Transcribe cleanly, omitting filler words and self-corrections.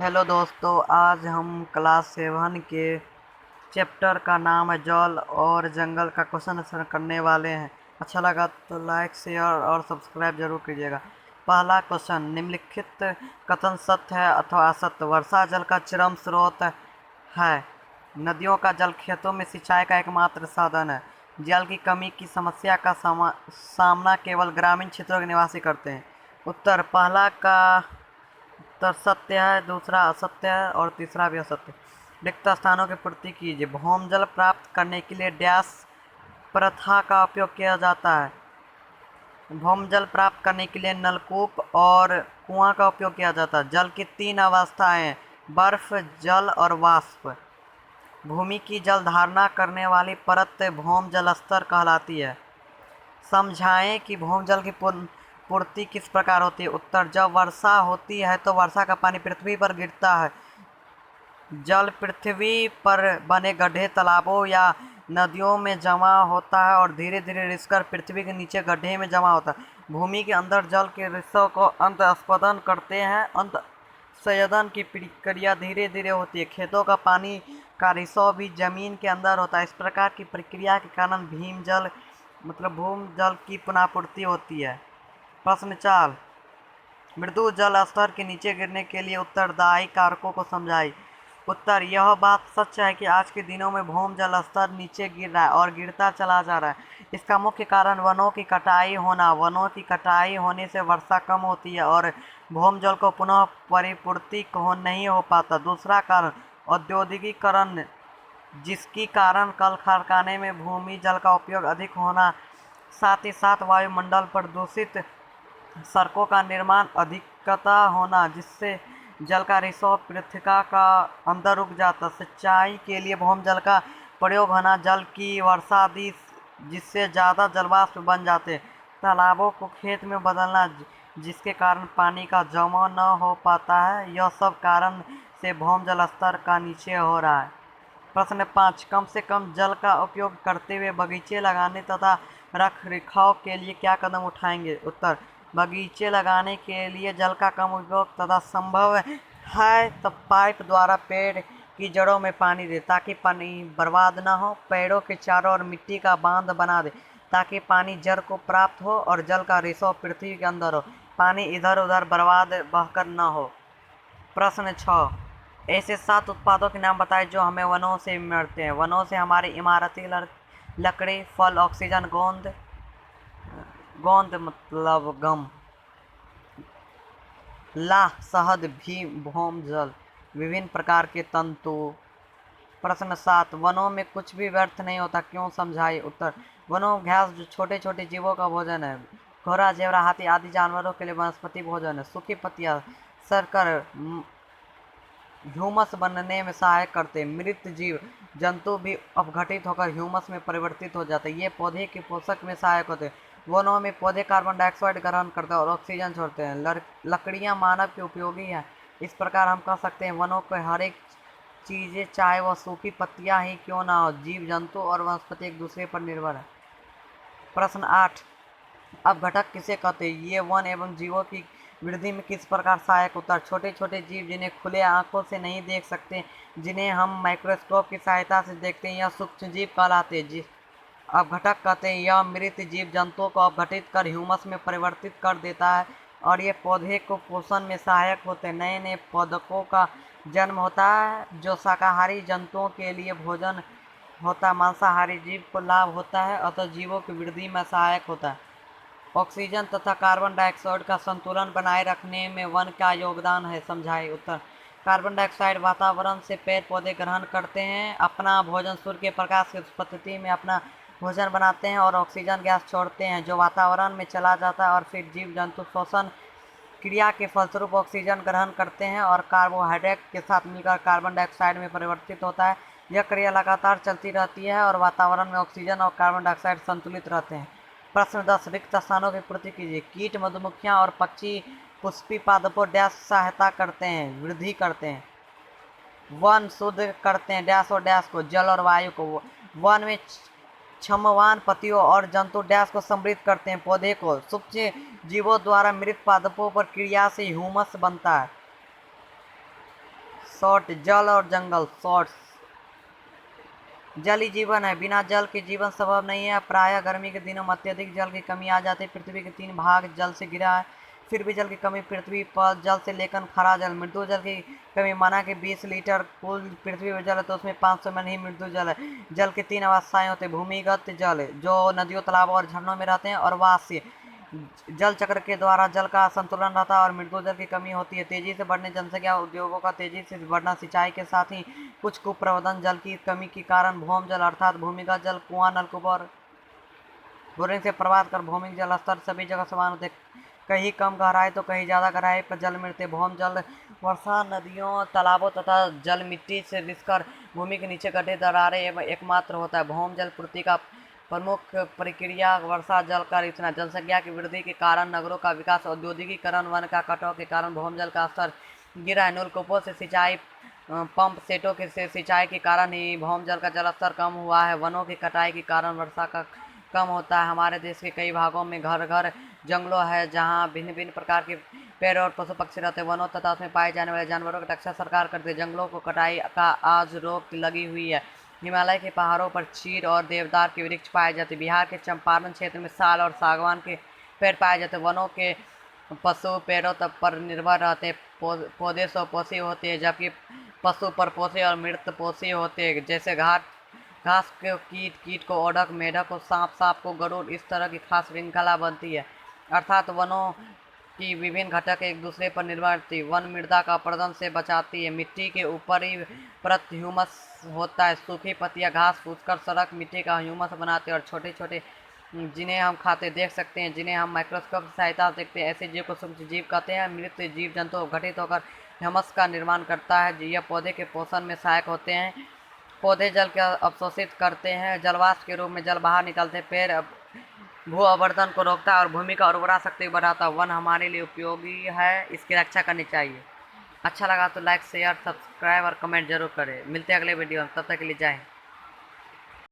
Hello दोस्तों, आज हम क्लास 7 के चैप्टर का नाम है जल और जंगल का क्वेश्चन आंसर करने वाले हैं। अच्छा लगा तो लाइक शेयर और सब्सक्राइब जरूर कीजिएगा। पहला क्वेश्चन, निम्नलिखित कथन सत्य है अथवा असत्य। वर्षा जल का चरम स्रोत है। नदियों का जल खेतों में सिंचाई का एकमात्र साधन है। जल की कमी की समस्या का सामना केवल ग्रामीण क्षेत्रों के निवासी करते हैं। उत्तर पहला का उत्तर सत्य है, दूसरा असत्य है और तीसरा भी असत्य। रिक्त स्थानों की पूर्ति कीजिए। भौमजल प्राप्त करने के लिए डैश प्रथा का उपयोग किया जाता है। भौमजल प्राप्त करने के लिए नलकूप और कुआं का उपयोग किया जाता है। जल की 3 अवस्थाएं हैं, बर्फ, जल और वाष्प। भूमि की जल धारणा करने वाली परत भौम जल स्तर कहलाती है। समझाएं कि भौमजल की पूर्ति किस प्रकार होती है। उत्तर, जब वर्षा होती है तो वर्षा का पानी पृथ्वी पर गिरता है। जल पृथ्वी पर बने गड्ढे, तालाबों या नदियों में जमा होता है और धीरे धीरे रिसकर पृथ्वी के नीचे गड्ढे में जमा होता है। भूमि के अंदर जल के रिसों को अंतःस्पदन करते हैं। अंतःस्यदन की प्रक्रिया धीरे धीरे होती है। खेतों का पानी का रिसो भी जमीन के अंदर होता है। इस प्रकार की प्रक्रिया के कारण भीम जल भूम जल की पुनःपूर्ति होती है। प्रश्न 4, मृदु जल स्तर के नीचे गिरने के लिए उत्तरदायी कारकों को समझाइए। उत्तर, यह बात सच है कि आज के दिनों में भूम जल स्तर नीचे गिर रहा है और गिरता चला जा रहा है। इसका मुख्य कारण वनों की कटाई होना। वनों की कटाई होने से वर्षा कम होती है और भूम जल को पुनः परिपूर्ति नहीं हो पाता। दूसरा कारण औद्योगिकीकरण, जिसके कारण कल कारखाने में भूमि जल का उपयोग अधिक होना, साथ ही साथ वायुमंडल पर दूषित सड़कों का निर्माण अधिकता होना, जिससे जल का रिसाव पृथ्वी का अंदर रुक जाता। सिंचाई के लिए भूजल का प्रयोग होना, जल की वर्षा आदि जिससे ज़्यादा जलवाष्प बन जाते। तालाबों को खेत में बदलना, जिसके कारण पानी का जमा न हो पाता है। यह सब कारण से भूजल स्तर का नीचे हो रहा है। प्रश्न 5, कम से कम जल का उपयोग करते हुए बगीचे लगाने तथा रख रखाव के लिए क्या कदम उठाएंगे। उत्तर, बगीचे लगाने के लिए जल का कम उपयोग तथा संभव है तब पाइप द्वारा पेड़ की जड़ों में पानी दे ताकि पानी बर्बाद न हो। पेड़ों के चारों ओर मिट्टी का बांध बना दे ताकि पानी जड़ को प्राप्त हो और जल का रिसाव पृथ्वी के अंदर हो, पानी इधर उधर बर्बाद बहकर न हो। प्रश्न 6, ऐसे 7 उत्पादों के नाम बताएं जो हमें वनों से मिलते हैं। वनों से हमारी इमारती लकड़ी, फल, ऑक्सीजन, गोंद, गोंद मतलब गम, लाह, शहद, भी भौम जल, विभिन्न प्रकार के तंतु। प्रश्न 7, वनों में कुछ भी व्यर्थ नहीं होता, क्यों समझाइए। उत्तर, वनों घास जो छोटे छोटे जीवों का भोजन है। घोड़ा, जेबरा, हाथी आदि जानवरों के लिए वनस्पति भोजन है। सूखी पत्तियां सरकर ह्यूमस बनने में सहायक करते हैं। मृत जीव जंतु भी अपघटित होकर ह्यूमस में परिवर्तित हो जाते हैं। ये पौधे के पोषक में सहायक होते हैं। वनों में पौधे कार्बन डाइऑक्साइड ग्रहण करते हैं और ऑक्सीजन छोड़ते हैं। लकड़ियां मानव के उपयोगी हैं। इस प्रकार हम कह सकते हैं वनों के हर एक चीज़ें, चाहे वह सूखी पत्तियां ही क्यों ना हो, जीव जंतु और वनस्पति एक दूसरे पर निर्भर है। प्रश्न 8, अपघटक किसे कहते हैं। ये वन एवं जीवों की वृद्धि में किस प्रकार सहायक होता है। छोटे छोटे जीव जिन्हें खुले आंखों से नहीं देख सकते, जिन्हें हम माइक्रोस्कोप की सहायता से देखते हैं, यह सूक्ष्म जीव कहलाते हैं। जिस अपघटक कहते हैं, यह मृत जीव जंतुओं को अपघटित कर ह्यूमस में परिवर्तित कर देता है और ये पौधे को पोषण में सहायक होते हैं। नए नए पौधों का जन्म होता है जो शाकाहारी जंतुओं के लिए भोजन होता है। मांसाहारी जीव को लाभ होता है, अतः जीवों की वृद्धि में सहायक होता है। ऑक्सीजन तथा कार्बन डाइऑक्साइड का संतुलन बनाए रखने में वन का योगदान है, समझाइए। उत्तर, कार्बन डाइऑक्साइड वातावरण से पेड़ पौधे ग्रहण करते हैं, अपना भोजन सूर्य के प्रकाश की उपस्थिति में अपना भोजन बनाते हैं और ऑक्सीजन गैस छोड़ते हैं जो वातावरण में चला जाता है और फिर जीव जंतु श्वसन क्रिया के फलस्वरूप ऑक्सीजन ग्रहण करते हैं और कार्बोहाइड्रेट के साथ मिलकर कार्बन डाइऑक्साइड में परिवर्तित होता है। यह क्रिया लगातार चलती रहती है और वातावरण में ऑक्सीजन और कार्बन डाइऑक्साइड संतुलित रहते हैं। प्रश्न 10, रिक्त स्थानों की पूर्ति कीजिए। कीट, मधुमक्खियां और पक्षी पुष्पी पादपों डैश सहायता करते हैं, वृद्धि करते हैं। वन शुद्ध करते हैं डैश और डैश को, जल और वायु को। वन में क्षमवान पतियों और जंतु डैश को समृद्ध करते हैं, पौधे को। सूक्ष्म जीवों द्वारा मृत पादपों पर क्रिया से ह्यूमस बनता है। शॉर्ट जल और जंगल। शॉर्ट्स, जल ही जीवन है, बिना जल के जीवन संभव नहीं है। प्रायः गर्मी के दिनों में अत्यधिक जल की कमी आ जाती है। पृथ्वी के 3 भाग जल से घिरा है, फिर भी जल की कमी पृथ्वी पर जल से लेकर खरा जल। मृदु जल की कमी माना कि 20 लीटर कुल पृथ्वी पर जल है तो उसमें 500 में ही मृदु जल है। जल की 3 अवस्थाएं होती है, भूमिगत जल जो नदियों तालाबों और झरनों में रहते हैं, और वाष्प जल चक्र के द्वारा जल का संतुलन रहता है और मृदु जल की कमी होती है। तेजी से बढ़ने जनसंख्या, उद्योगों का तेजी से बढ़ना, सिंचाई के साथ ही कुछ कुप्रबंधन जल की कमी के कारण भौम जल अर्थात भूमिगत जल, कुआं, नलकूप और बोरिंग से प्रभावित कर भौमिक जल स्तर सभी जगह समान होते, कहीं कम गहराई तो कहीं ज़्यादा गहराई पर जल मिलते। भौम जल वर्षा, नदियों, तालाबों तथा जल मिट्टी से रिसकर भूमि के नीचे गड्ढे, दरारें एवं एकमात्र होता है। भौम जल पूर्ति का प्रमुख प्रक्रिया वर्षा जल का रिसना। जनसंख्या की वृद्धि के कारण, नगरों का विकास, औद्योगिकीकरण, वन का कटाव के कारण भौम जल का स्तर गिरा है। नलकूपों से सिंचाई, पंप सेटों के से सिंचाई के कारण ही भौम जल का जलस्तर कम हुआ है। वनों की कटाई के कारण वर्षा का कम होता है। हमारे देश के कई भागों में घर घर जंगलों है जहाँ भिन्न भिन्न प्रकार के पेड़ और पशु पक्षी रहते हैं। वनों तथा उसमें पाए जाने वाले जानवरों की रक्षा सरकार करती है। जंगलों को कटाई का आज रोक लगी हुई है। हिमालय के पहाड़ों पर चीड़ और देवदार के वृक्ष पाए जाते हैं। बिहार के चंपारण क्षेत्र में साल और सागवान के पेड़ पाए जाते हैं। वनों के पशु पेड़ों तक पर निर्भर रहते हैं। पौधे स्वपोषी होते हैं जबकि पशु परपोषी और मृतपोषी होते हैं, जैसे घास को कीट, कीट को ओडक, मेढक को सांप, सांप को गरुड़। इस तरह की खास श्रृंखला बनती है, अर्थात वनों की विभिन्न घटक एक दूसरे पर निर्भर थी। वन मृदा का अपरदन से बचाती है। मिट्टी के ऊपरी परत ह्यूमस होता है। सूखी पत्तियां, घास फूसकर सड़क मिट्टी का ह्यूमस बनाते हैं और छोटे छोटे जिन्हें हम खाते देख सकते हैं, जिन्हें हम माइक्रोस्कोप की सहायता से देखते हैं, ऐसे जीव को सूक्ष्म जीव कहते हैं। मृत जीव जंतु घटित होकर ह्यूमस का निर्माण करता है। यह पौधे के पोषण में सहायक होते हैं। पौधे जल के अवशोषित करते हैं, जलवाष्प के रूप में जल बाहर निकलते हैं। पेड़ भू अवर्धन को रोकता है और भूमि का उर्वरा शक्ति बढ़ाता है। वन हमारे लिए उपयोगी है, इसकी रक्षा करनी चाहिए। अच्छा लगा तो लाइक, शेयर, सब्सक्राइब और कमेंट जरूर करें। मिलते हैं अगले वीडियो में, तब तक के लिए जय हिंद।